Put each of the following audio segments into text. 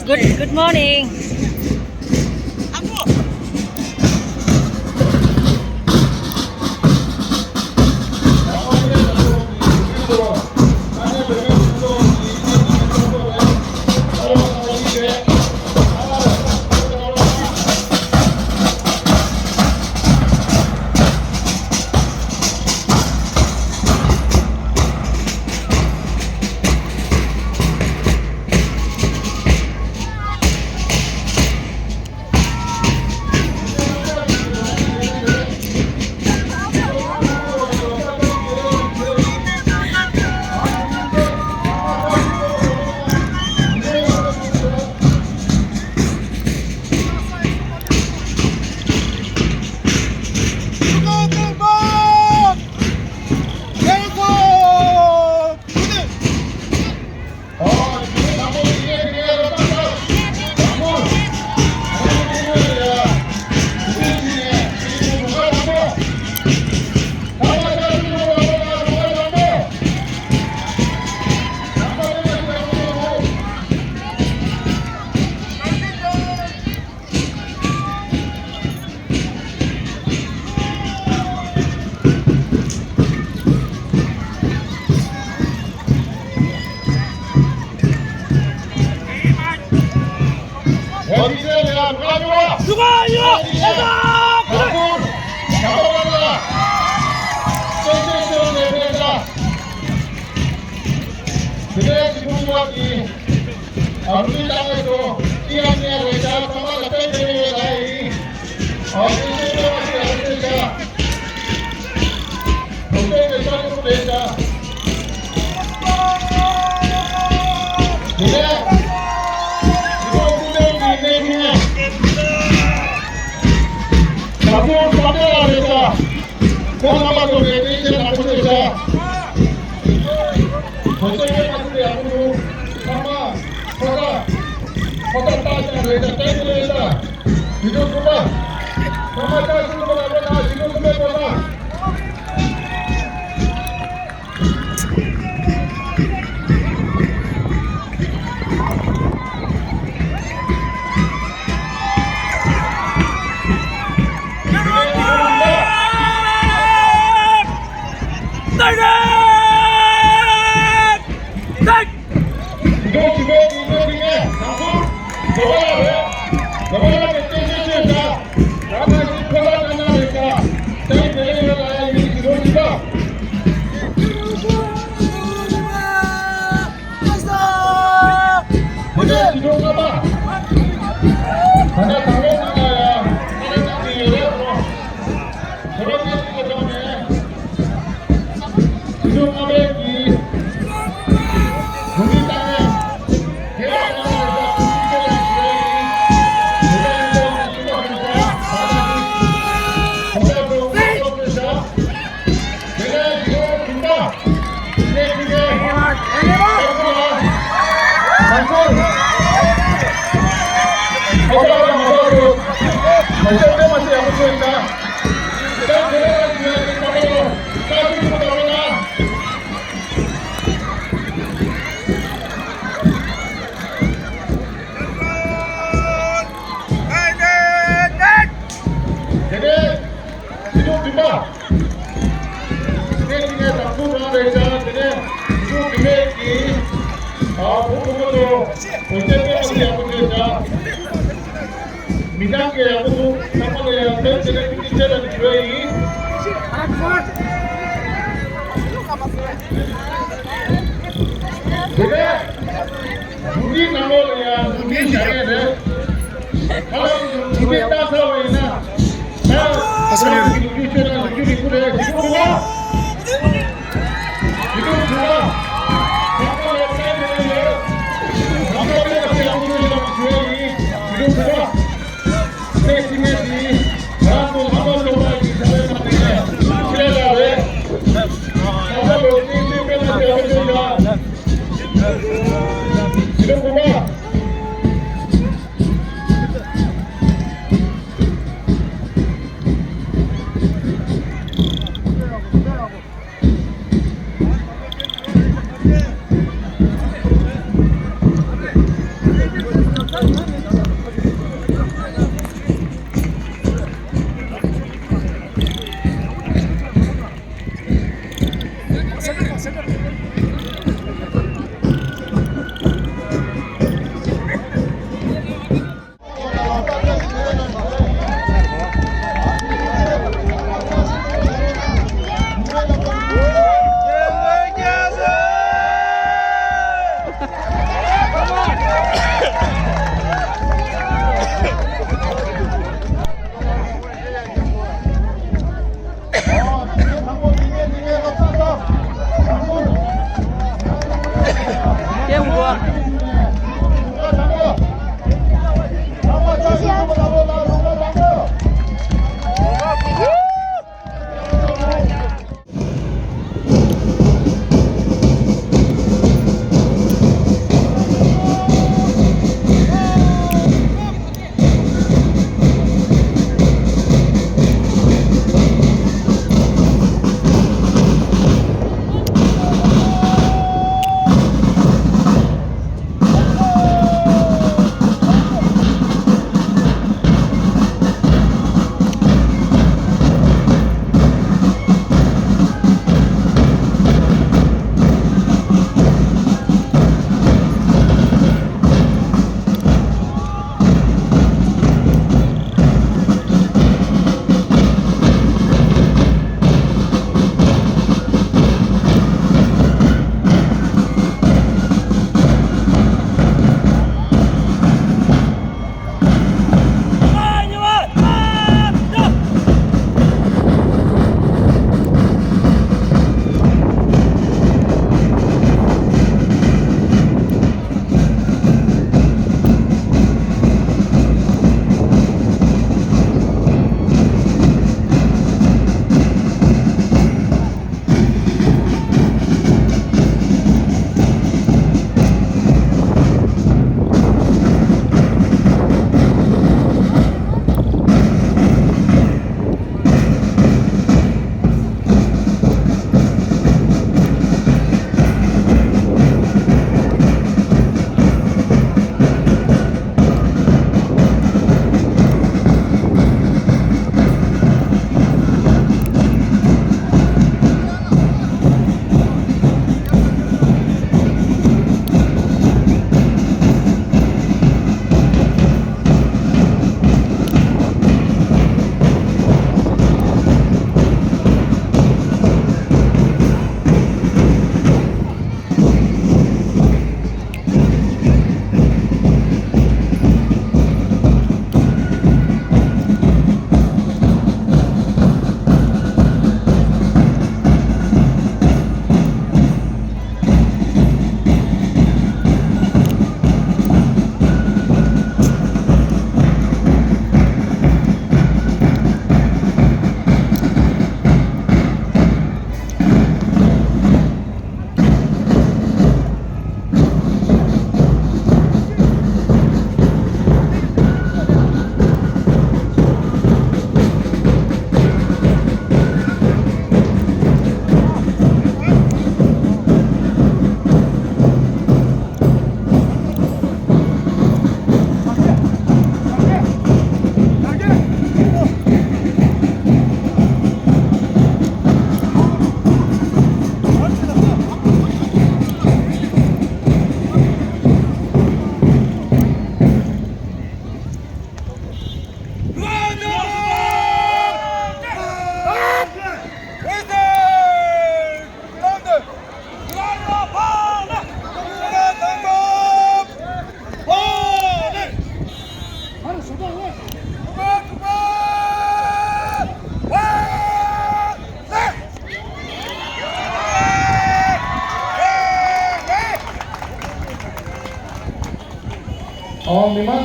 Good morning. 누가 아니야? 내가 그래. 잡아간다. 쌩쌩쌩 내보낸다. 그래 지금 와기 우리 땅에서 이양이하고 있다. 정말 뺑뺑이에 나이 쌩쌩쌩 내보낸다. 동생을 쌍으로 낸다. 그래 이거 구명이 내 중에 나도 받아야 된다. 공감하고 내 인생 나쁘겠다. 전쟁에 갔을 앞으로 아마 서다 따지는 거다 땡겨낸다. 지금 그만 정말 따지는 거 말고 나 지금 그만 보다. 미장계 야구도 상관이야 팬들의 피지컬은 주의 그래 우리 나머지야 우리 잘해야 사람 집에 따서 왜나 나 우리 최대한 우리 그래 지금 좋아 지금 좋아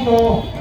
3도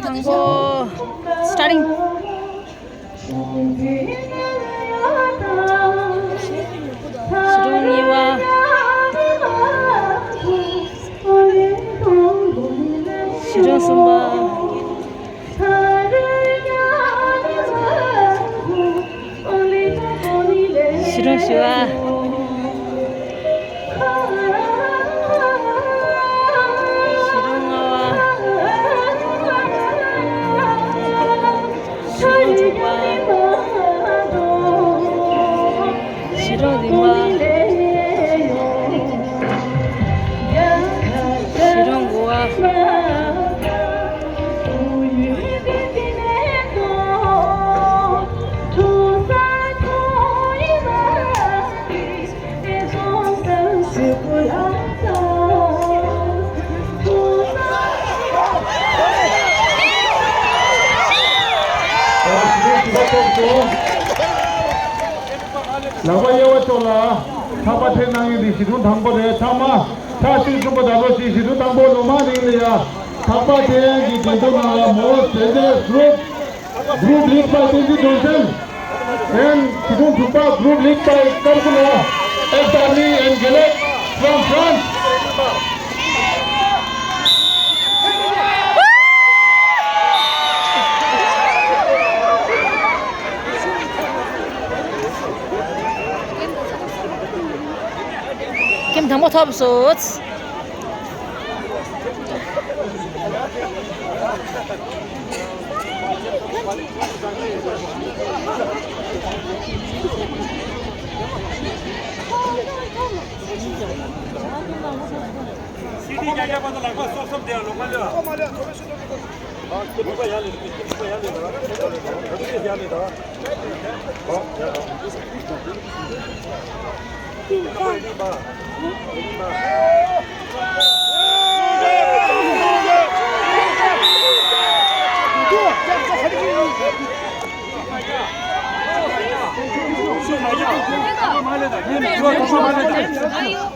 당구 스타팅. 수롱이와 수롱순바 수롱씨와 나와야와 쫄라 타바테 나이 디시도 당보데 타마 타시 좀보 다버시 시도 당보 노마닝리야 타바테 기 제도나 모 세제 그룹 league by Tenji Johnson and Sidon Thupa group lead by Karkula F. Darni and Gillett from France. Kim thắng một thập số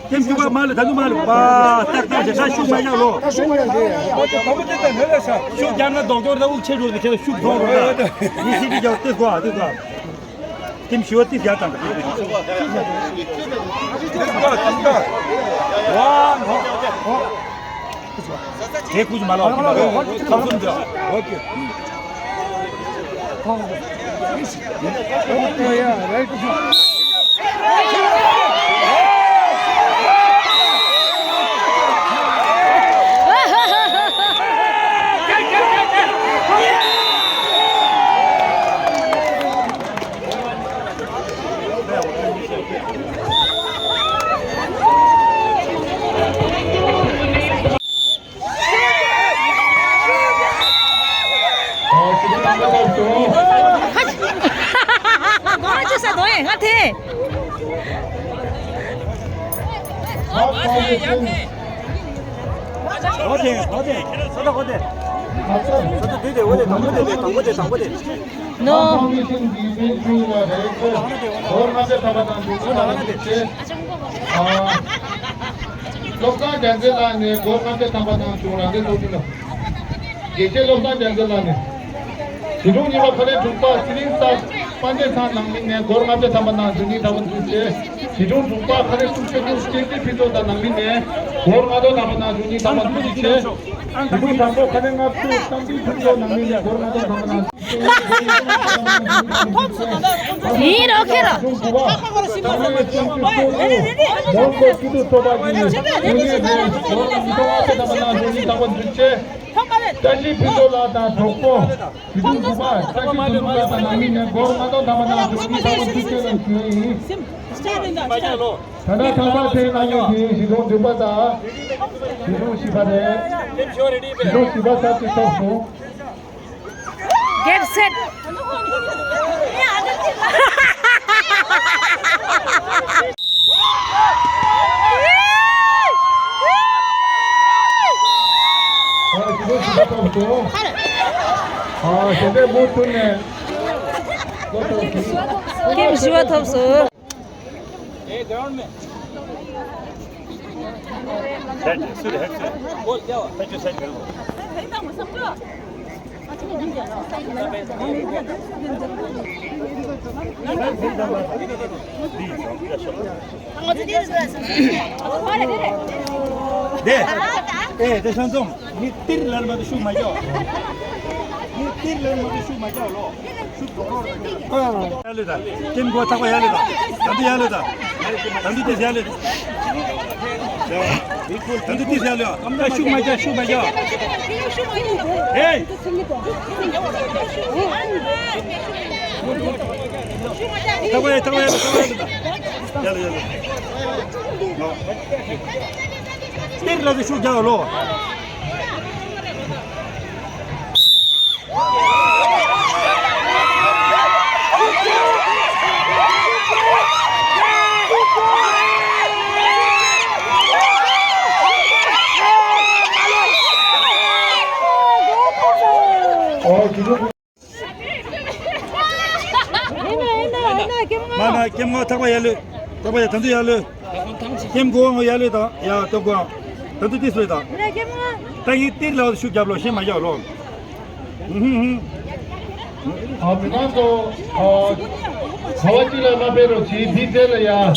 Kim juga malu, dah tu malu. Wah, tak saya shoot banyak lo. Shoot jangan doktor dah ucap dulu, kita shoot dong. Ni sini jauh tu gua. Kim shoot tu jauh tak. Wah, कुछ मालो ओके 너한테 너 लोकल जंगल ने गवर्नमेंट के तंबाना चुराने तो दिन ये लोकल जंगल ने 지동이 와서는 중파 스링사 반대산 낭민네 고르마베 담아나 중이 담은 주제 지동 중파 카레 숙제도 스테이트 피도다 낭민네 고르마도 담아나 중이 담은 주제 지동 담보 카레갑도 담비 피도 낭민네 고르마도 담아나 이렇게라 뭔가 기도 도박이네 고르마도 담아나 중이 담은 주제 다시 피도라다 좋고 지동 중파 다시 피도라다 낭민네 고르마도 담아나 중이 담은 주제는 주의 하나 담아세 나요 지동 중파다 지동 시바네 지동 시바사 뜻없고 get set 지동 시바사 없고 제대로 못 듣네 김 시와 톱스 네, 대선동. 니 띠르는 것도 슈 맞아. 니 띠르는 것도 슈 맞아로. 슈 도로. 할래다. 김 거 타고 할래다. 단디 할래다. 단디 때 할래다. 단디 때 할래. 엄마 슈 맞아, 슈 맞아. 에이. 타고 해. 할래. 띠르는 슈 자로. mana kem ngo thakwa yalu thakwa ya thandu yalu kem go ngo yalu da ya to go thandu ti sui da ta yi ti lo shu jab lo shin ma yaw lo 아무나도 사와지라 마베로 지비텔야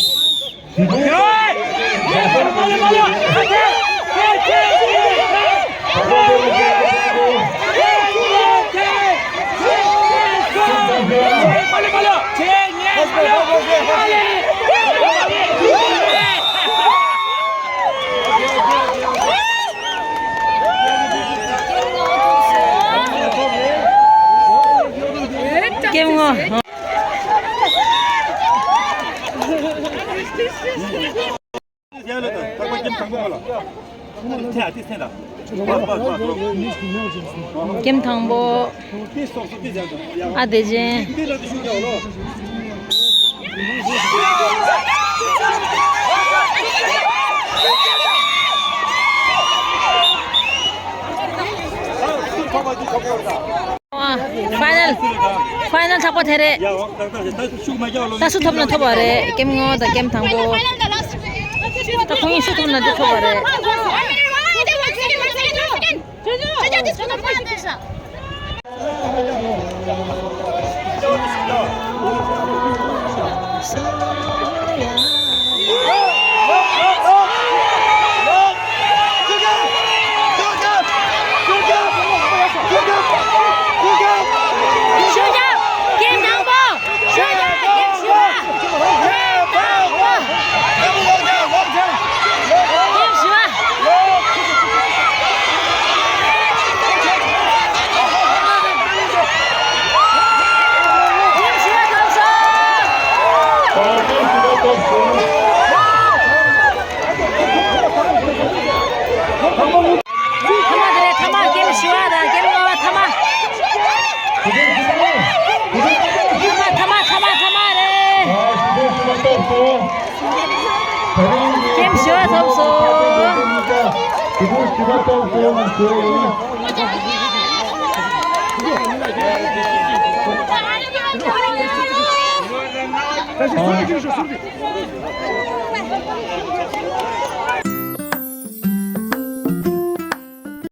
뒤태야 뒤태다. 봐. 김탕보 뒤서 뒤자. 아대진 뒤라도 슈가로. 와 파이널 잡고 대래 야, 나 슈마야로. 다 수톱나 터버래 겜ngo다 겜탕보 다 공이 수톱나 터버래 타마들의 타마 게임 시와다 게임과 타마 타마래 게임 시와서 없어 기본 시간도 없어요. 다시 소리 주셔 소리.